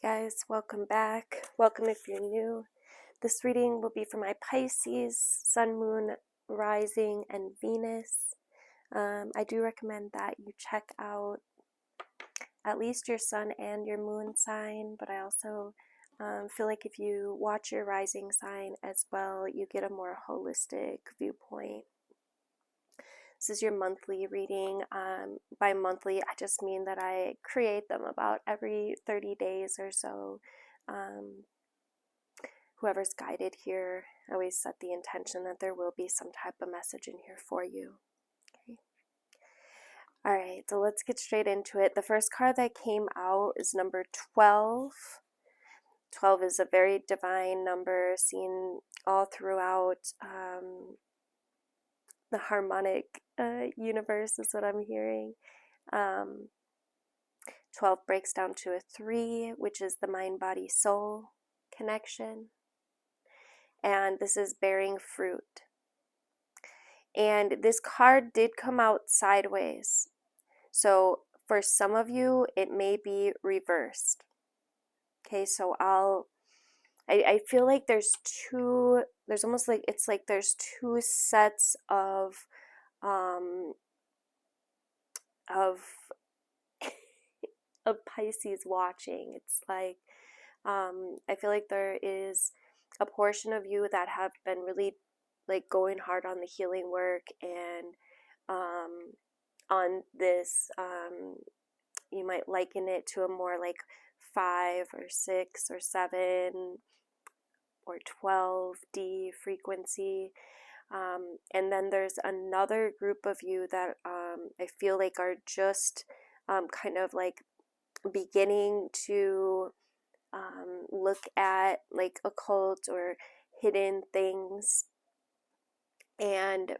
Guys, welcome back. Welcome if you're new. This reading will be for my Pisces, Sun, Moon, Rising, and Venus. I do recommend that you check out at least your Sun and your Moon sign, but I also feel like if you watch your rising sign as well, you get a more holistic viewpoint. This is your monthly reading. By monthly, I just mean that I create them about every 30 days or so. Whoever's guided here, I always set the intention that there will be some type of message in here for you. Okay. All right, so let's get straight into it. The first card that came out is number 12. 12 is a very divine number seen all throughout the harmonic universe is what I'm hearing. 12 breaks down to a 3, which is the mind, body, soul connection. And this is bearing fruit. And this card did come out sideways. So for some of you, it may be reversed. Okay, so I feel like there's almost like, it's like there's two sets of Pisces watching. It's like, I feel like there is a portion of you that have been really like going hard on the healing work and on this, you might liken it to a more like 5 or 6 or 7 or 12D frequency. And then there's another group of you that I feel like are just kind of like beginning to look at like occult or hidden things. And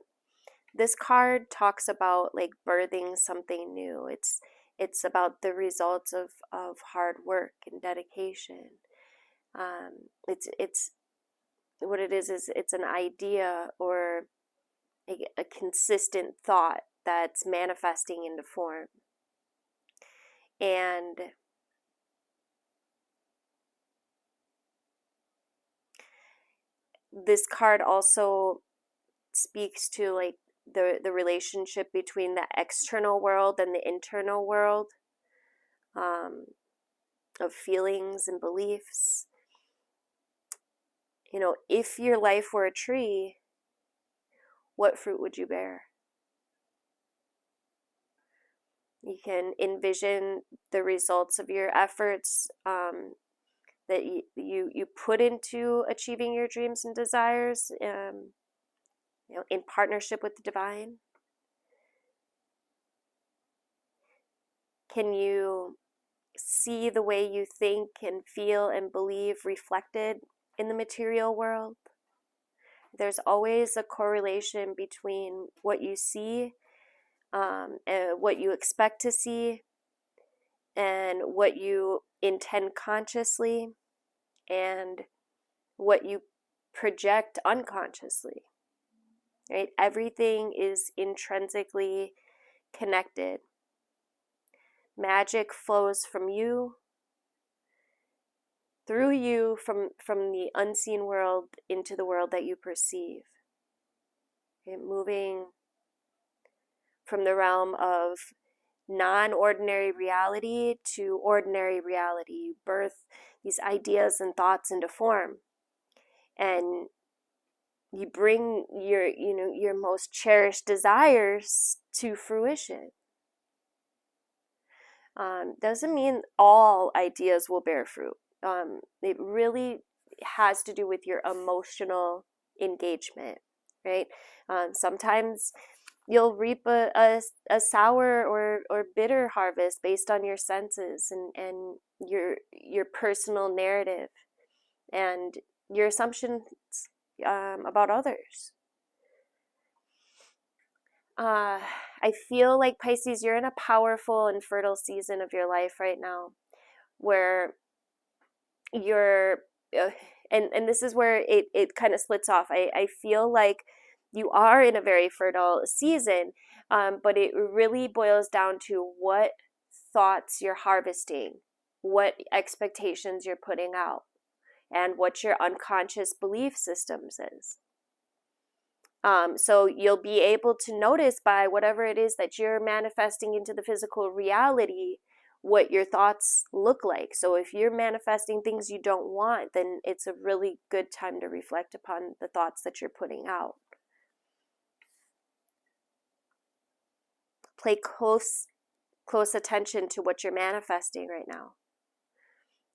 this card talks about like birthing something new. It's about the results of hard work and dedication. It's what it is it's an idea or a consistent thought that's manifesting into form. And this card also speaks to like the relationship between the external world and the internal world, of feelings and beliefs. You know, if your life were a tree, what fruit would you bear? You can envision the results of your efforts that you put into achieving your dreams and desires, you know, in partnership with the divine. Can you see the way you think and feel and believe reflected in the material world? There's always a correlation between what you see, and what you expect to see, and what you intend consciously, and what you project unconsciously. Right? Everything is intrinsically connected. Magic flows from you, through you, from the unseen world into the world that you perceive. Okay? Moving from the realm of non-ordinary reality to ordinary reality. You birth these ideas and thoughts into form, and you bring your most cherished desires to fruition. Doesn't mean all ideas will bear fruit. It really has to do with your emotional engagement, right? Sometimes you'll reap a sour or bitter harvest based on your senses and your personal narrative and your assumptions about others. I feel like, Pisces, you're in a powerful and fertile season of your life right now where you're, and this is where it kind of splits off. I feel like you are in a very fertile season, but it really boils down to what thoughts you're harvesting what expectations you're putting out and what your unconscious belief systems is. So you'll be able to notice by whatever it is that you're manifesting into the physical reality, what your thoughts look like. So if you're manifesting things you don't want, then it's a really good time to reflect upon the thoughts that you're putting out. Pay close attention to what you're manifesting right now.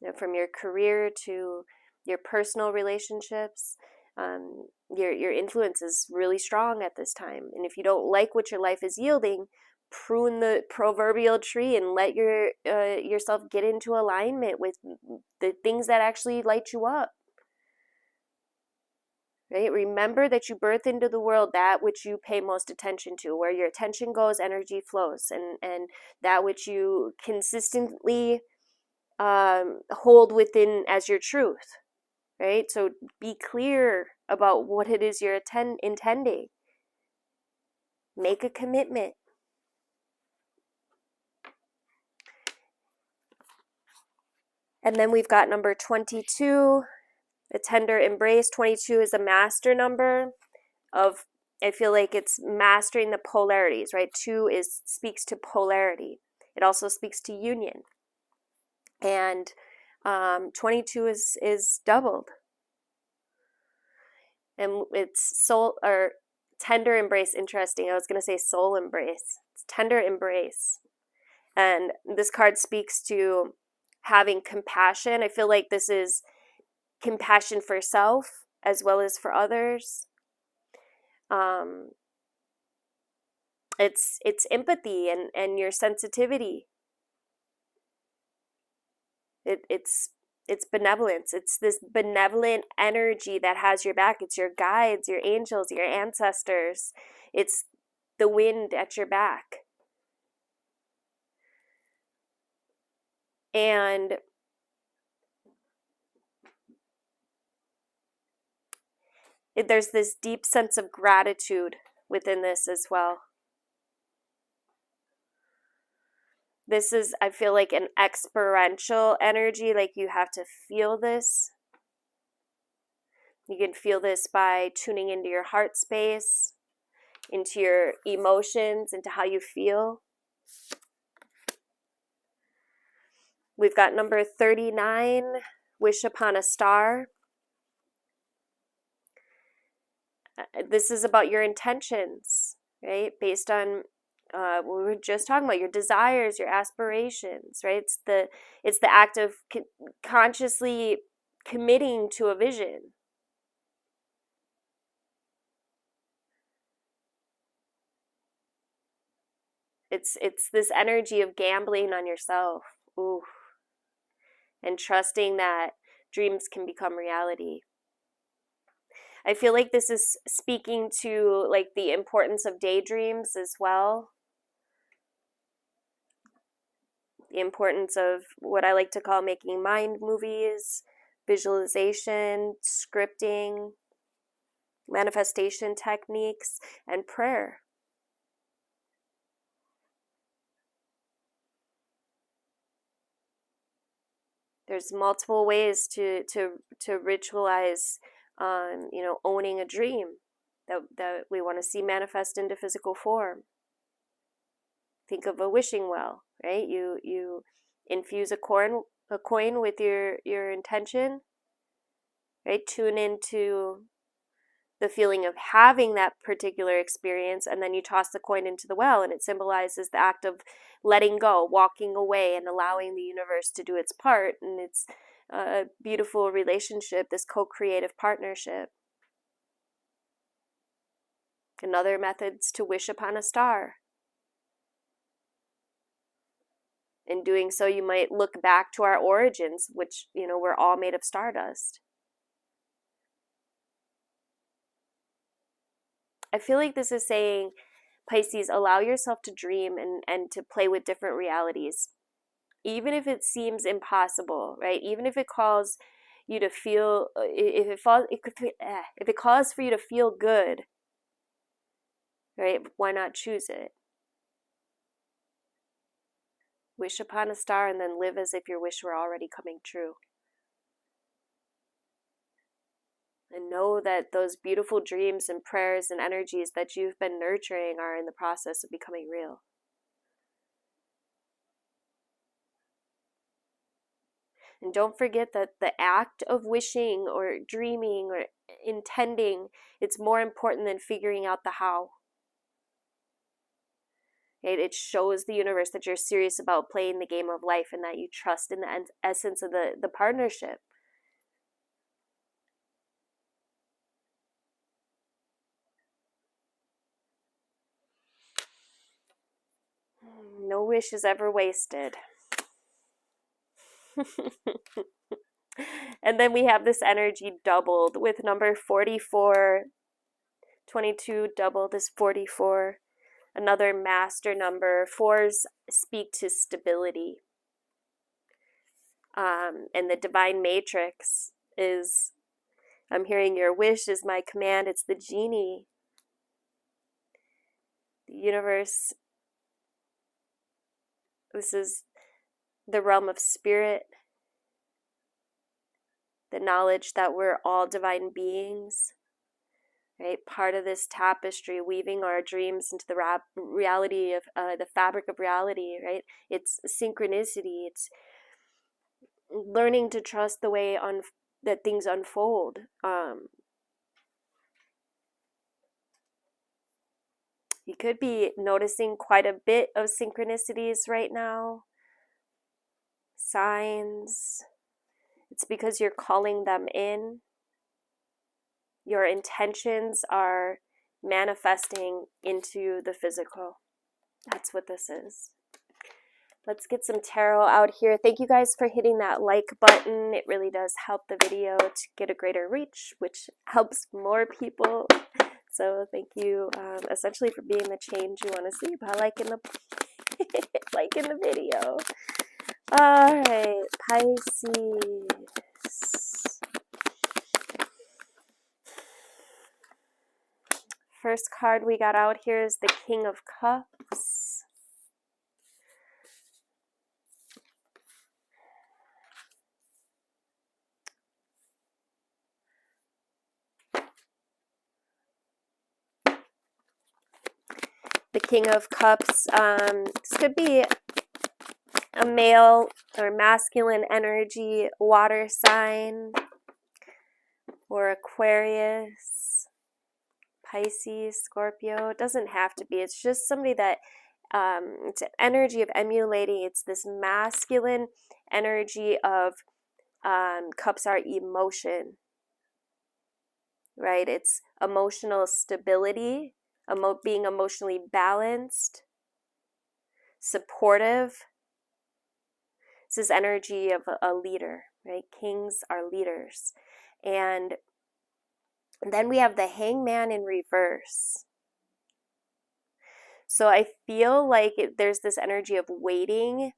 You know, from your career to your personal relationships, your influence is really strong at this time. And if you don't like what your life is yielding, prune the proverbial tree and let yourself get into alignment with the things that actually light you up. Right? Remember that you birth into the world that which you pay most attention to. Where your attention goes, energy flows, and that which you consistently hold within as your truth. Right? So be clear about what it is you're intending. Make a commitment. And then we've got number 22, a tender embrace. 22 is a master number of, I feel like it's mastering the polarities, right? 2 speaks to polarity. It also speaks to union. And 22 is doubled. And it's soul or tender embrace. Interesting. I was going to say soul embrace. It's tender embrace. And this card speaks to having compassion. I feel like this is compassion for self as well as for others. It's empathy and your sensitivity. It's benevolence. It's this benevolent energy that has your back. It's your guides, your angels, your ancestors. It's the wind at your back. And there's this deep sense of gratitude within this as well. This is, I feel like, an experiential energy, like you have to feel this. You can feel this by tuning into your heart space, into your emotions, into how you feel. We've got number 39, wish upon a star. This is about your intentions, right? Based on what we were just talking about, your desires, your aspirations, right? It's the act of consciously committing to a vision. It's this energy of gambling on yourself. Ooh. And trusting that dreams can become reality. I feel like this is speaking to like the importance of daydreams as well. The importance of what I like to call making mind movies, visualization, scripting, manifestation techniques, and prayer. There's multiple ways to ritualize, owning a dream that we want to see manifest into physical form. Think of a wishing well, right? You infuse a coin with your intention, right? Tune into the feeling of having that particular experience, and then you toss the coin into the well, and it symbolizes the act of letting go, walking away, and allowing the universe to do its part. And it's a beautiful relationship, this co-creative partnership. Another method's to wish upon a star. In doing so, you might look back to our origins, which, we're all made of stardust. I feel like this is saying, Pisces, allow yourself to dream and to play with different realities. Even if it seems impossible, right? Even if it calls you to feel, if it calls for you to feel good, right? Why not choose it? Wish upon a star and then live as if your wish were already coming true. And know that those beautiful dreams and prayers and energies that you've been nurturing are in the process of becoming real. And don't forget that the act of wishing or dreaming or intending, it's more important than figuring out the how. It shows the universe that you're serious about playing the game of life and that you trust in the essence of the partnership. No wish is ever wasted. And then we have this energy doubled with number 44. 22 doubled is 44. Another master number. Fours speak to stability. And the divine matrix is, I'm hearing your wish is my command. It's the genie. The universe. This is the realm of spirit. The knowledge that we're all divine beings. Right? Part of this tapestry, weaving our dreams into the reality of the fabric of reality, right? It's synchronicity. It's learning to trust the way that things unfold. You could be noticing quite a bit of synchronicities right now. Signs. It's because you're calling them in. Your intentions are manifesting into the physical. That's what this is. Let's get some tarot out here. Thank you guys for hitting that like button. It really does help the video to get a greater reach, which helps more people. So thank you essentially for being the change you want to see by liking the, liking the video. All right, Pisces. First card we got out here is the King of Cups. The King of Cups, this could be a male or masculine energy, water sign, or Aquarius, Pisces, Scorpio. It doesn't have to be. It's just somebody that, it's an energy of emulating. It's this masculine energy of, cups are emotion, right? It's emotional stability, being emotionally balanced, supportive. This is energy of a leader, right? Kings are leaders. And then we have the Hangman in reverse. So I feel like there's this energy of waiting.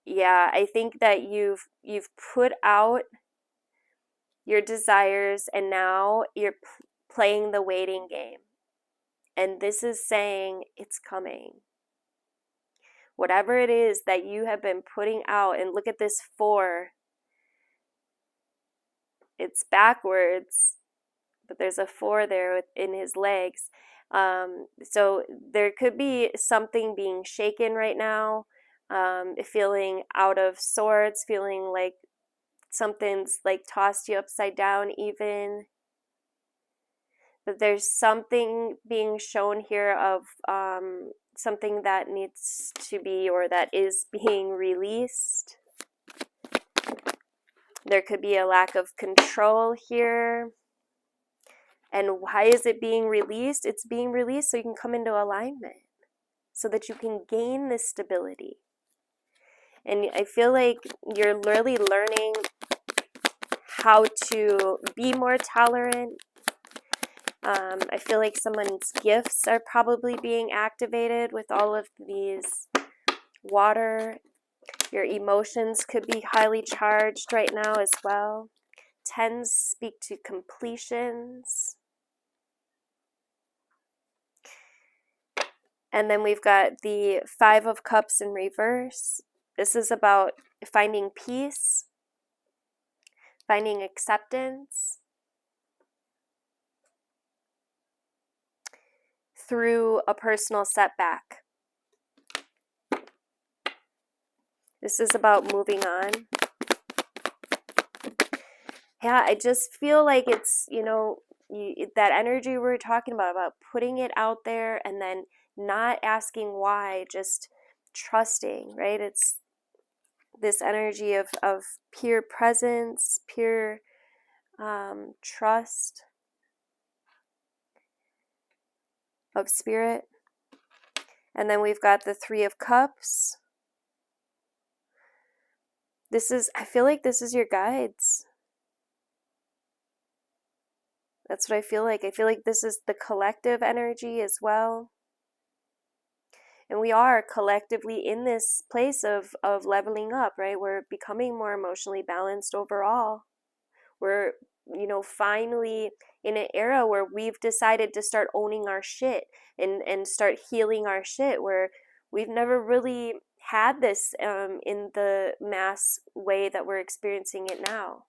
Yeah, I think that you've put out your desires and now you're playing the waiting game. And this is saying it's coming. Whatever it is that you have been putting out, and look at this 4. It's backwards, but there's a 4 there in his legs. So there could be something being shaken right now, feeling out of sorts, feeling like something's like tossed you upside down even. But there's something being shown here of something that needs to be, or that is being released. There could be a lack of control here. And why is it being released? It's being released so you can come into alignment, so that you can gain this stability. And I feel like you're really learning how to be more tolerant. I feel like someone's gifts are probably being activated with all of these water. Your emotions could be highly charged right now as well. 10s speak to completions. And then we've got the Five of Cups in reverse. This is about finding peace, finding acceptance through a personal setback. This is about moving on. Yeah, I just feel like it's, that energy we were talking about putting it out there and then not asking why, just trusting, right? It's this energy of pure presence, pure trust of spirit. And then we've got the Three of Cups. I feel like this is your guides. That's what I feel like. I feel like this is the collective energy as well. And we are collectively in this place of leveling up, right? We're becoming more emotionally balanced overall. We're, finally in an era where we've decided to start owning our shit and start healing our shit, where we've never really had this in the mass way that we're experiencing it now.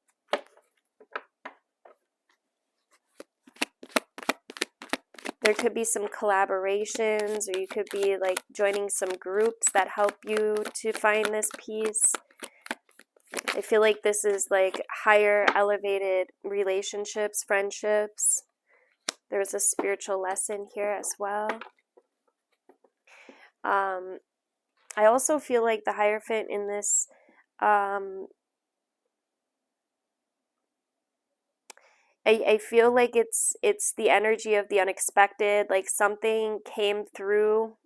There could be some collaborations, or you could be like joining some groups that help you to find this peace. I feel like this is like higher elevated relationships, friendships. There's a spiritual lesson here as well. I also feel like the Hierophant in this, I feel like it's the energy of the unexpected, like something came through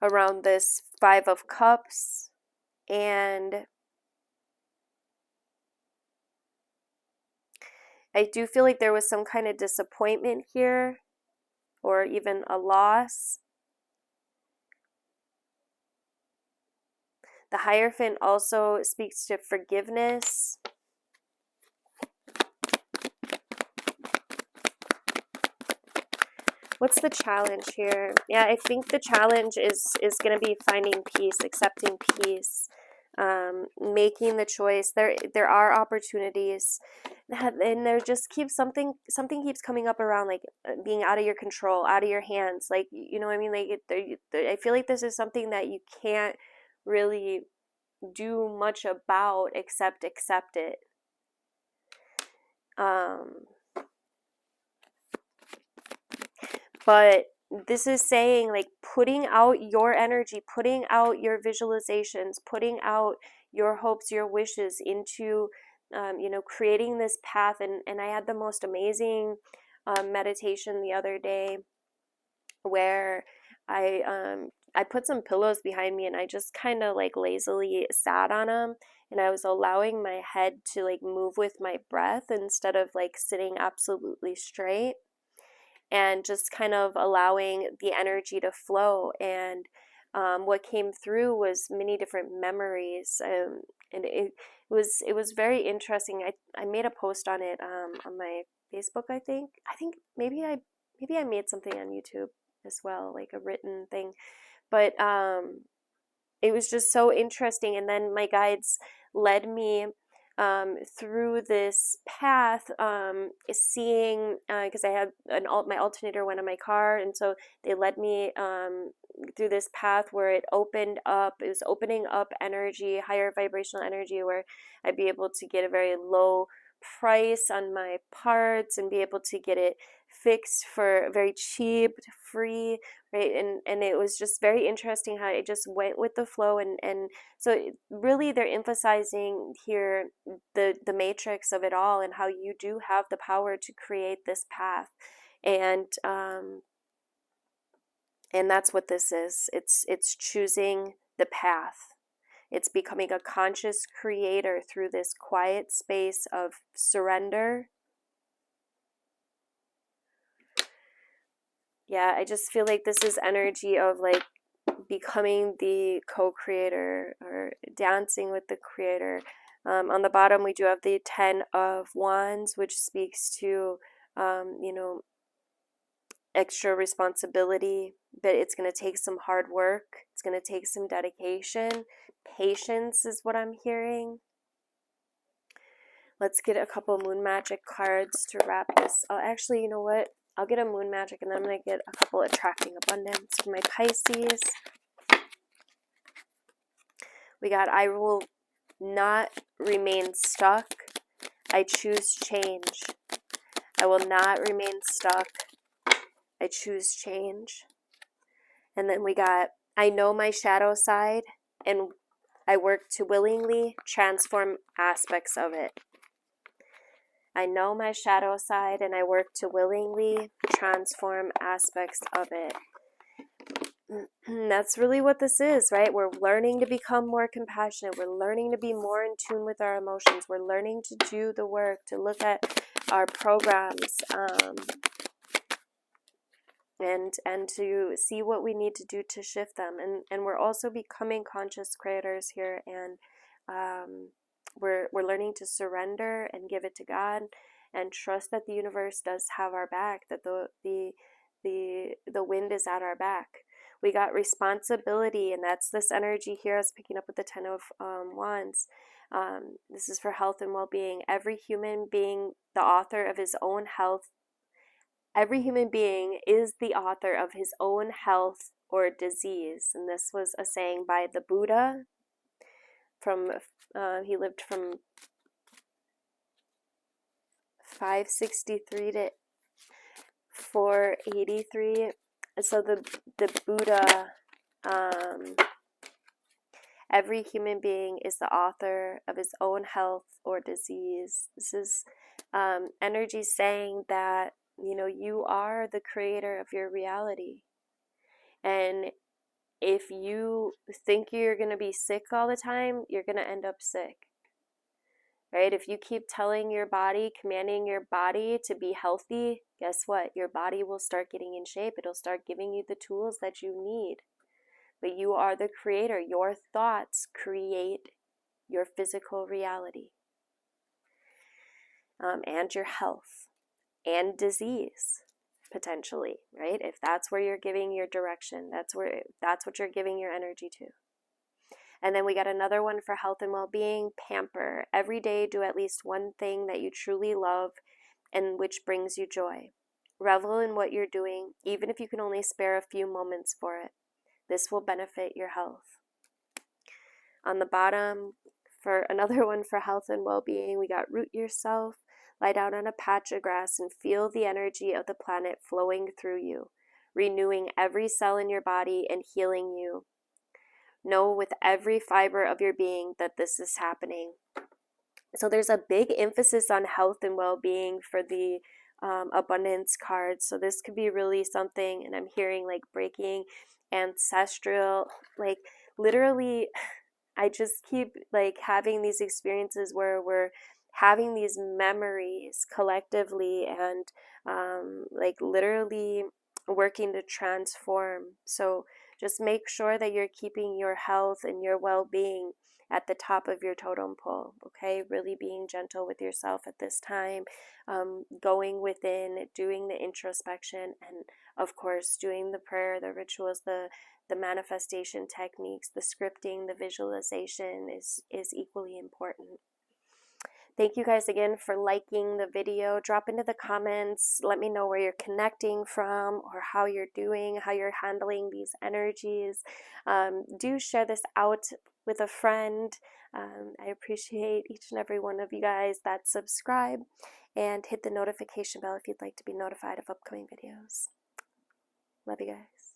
around this Five of Cups, and I do feel like there was some kind of disappointment here, or even a loss. The Hierophant also speaks to forgiveness. What's the challenge here? Yeah, I think the challenge is going to be finding peace, accepting peace, making the choice. There are opportunities, and there just keeps something keeps coming up around, like being out of your control, out of your hands. Like, you know what I mean? Like I feel like this is something that you can't really do much about except accept it. But this is saying, like, putting out your energy, putting out your visualizations, putting out your hopes, your wishes into, creating this path. And I had the most amazing meditation the other day where I put some pillows behind me and I just kind of like lazily sat on them, and I was allowing my head to like move with my breath instead of like sitting absolutely straight, and just kind of allowing the energy to flow. And what came through was many different memories, and it was very interesting. I made a post on it on my Facebook. I think maybe I made something on YouTube as well, like a written thing. But it was just so interesting. And then my guides led me through this path, seeing, because I had my alternator went on my car, and so they led me through this path where it was opening up energy, higher vibrational energy, where I'd be able to get a very low price on my parts and be able to get it fixed for very cheap, free, right? And it was just very interesting how it just went with the flow. And so really they're emphasizing here the matrix of it all, and how you do have the power to create this path. And that's what this is. It's choosing the path. It's becoming a conscious creator through this quiet space of surrender. Yeah, I just feel like this is energy of like becoming the co-creator, or dancing with the creator. On the bottom, we do have the Ten of Wands, which speaks to, extra responsibility, but it's going to take some hard work. It's going to take some dedication. Patience is what I'm hearing. Let's get a couple moon magic cards to wrap this. Oh, actually, you know what? I'll get a moon magic and then I'm going to get a couple attracting abundance for my Pisces. We got, I will not remain stuck. I choose change. I will not remain stuck. I choose change. And then we got, I know my shadow side and I work to willingly transform aspects of it. I know my shadow side and I work to willingly transform aspects of it. That's really what this is, right? We're learning to become more compassionate. We're learning to be more in tune with our emotions. We're learning to do the work, to look at our programs, and to see what we need to do to shift them. And we're also becoming conscious creators here, and we're learning to surrender and give it to God and trust that the universe does have our back, that the wind is at our back. We got responsibility, and that's this energy here. I was picking up with the 10 of Wands. This is for health and well-being. Every human being, the author of his own health. Every human being is the author of his own health or disease. And this was a saying by the Buddha. He lived from 563 to 483. So the Buddha, every human being is the author of his own health or disease. This is energy saying that, you know, you are the creator of your reality. And if you think you're going to be sick all the time, you're going to end up sick. Right? If you keep telling your body, commanding your body to be healthy, guess what? Your body will start getting in shape. It'll start giving you the tools that you need. But you are the creator. Your thoughts create your physical reality, and your health and disease, potentially, right? If that's where you're giving your direction, that's what you're giving your energy to. And then we got another one for health and well-being, pamper. Every day do at least one thing that you truly love and which brings you joy. Revel in what you're doing, even if you can only spare a few moments for it. This will benefit your health. On the bottom, for another one for health and well-being, we got root yourself, lie down on a patch of grass and feel the energy of the planet flowing through you, renewing every cell in your body and healing you. Know with every fiber of your being that this is happening. So there's a big emphasis on health and well-being for the abundance cards. So this could be really something, and I'm hearing like breaking ancestral, like literally, I just keep like having these experiences where we're having these memories collectively and like literally working to transform. So just make sure that you're keeping your health and your well-being at the top of your totem pole, okay? Really being gentle with yourself at this time, going within, doing the introspection, and of course doing the prayer, the rituals, the manifestation techniques, the scripting, the visualization is equally important. Thank you guys again for liking the video. Drop into the comments. Let me know where you're connecting from or how you're doing, how you're handling these energies. Do share this out with a friend. I appreciate each and every one of you guys that subscribe, and hit the notification bell if you'd like to be notified of upcoming videos. Love you guys.